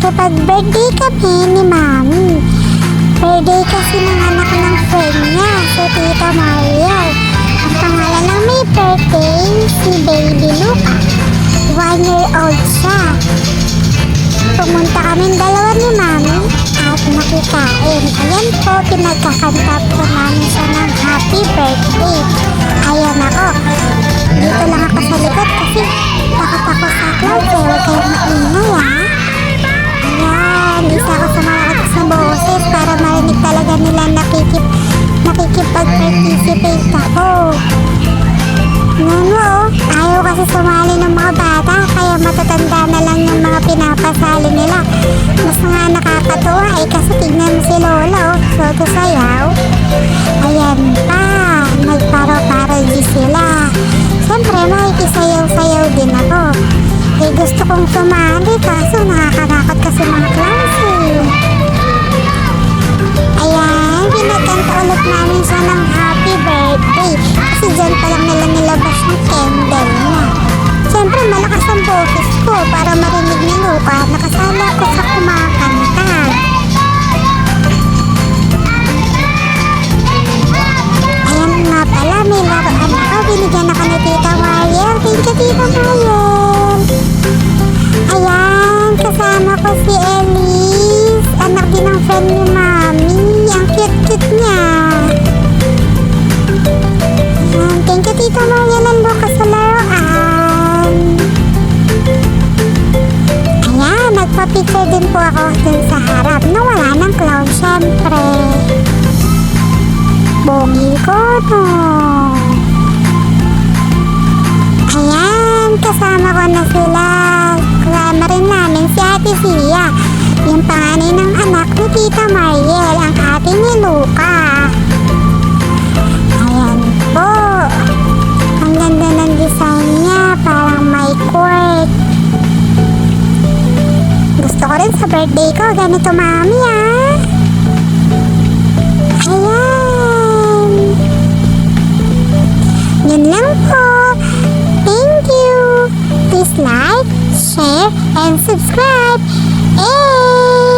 nakikipag-birthday kami ni Mami. Birthday kasi ng anak ng friend niya, si Tita Mariel. Ang pangalan ng may birthday, si Baby Luca. 1 year old siya. Pumunta kaming dalawa ni Mami at nakikain. Ayan po, pinagkakanta po namin siya ng happy birthday. Ayan ako. Dito lang ako sa likod kasi takot ako sa cloud. Huwag kayong maingay ha. Ayan, isa ako sa malakas na boses para marinig talaga nila nakikipag-participate ako. Ayaw kasi sumali ng mga bata kaya matatanda na lang yung mga pinapasali nila. Mas nga nakakatuwa kasi tignan mo si Lola so sayaw. Ayan pa, nagparo-parody sila. Siyempre makikisayaw-sayaw din ako. Gusto kong sumali kaso nakakatakot kasi mga clowns Ayan, pinagkanta ulit namin siya ng happy birthday kasi dyan pa lang nila nilabas yung candle niya. Siyempre malakas ang boses ko para marinig ni Luca. Nakasala ko sa kumakanta. Ayan nga pala, may laruan ako. Binigyan ako ni Tita Mariel. Thank you, Tita Mariel. Ayan, kasama ko si Elise. Anak din ng friend ni Mami. Ang cute-cute niya. Ayan, thank you, Tita Mariel. Nandun ka sa laruan. Ayan, nagpa-picture din po ako dun sa harap na wala ng clown, syempre. Bongi ko, no? Ayan, kasama ko na sila. Kasama rin namin si Ate Sia, yung panganay ng anak ni Tita Mariel, ang ate ni Luca. Ayan po. Ang ganda ng design niya, parang may court. Gusto ko rin sa birthday ko, ganito Mami Ayan. Yun lang po. Thank you. Please like, share, and subscribe. Hey!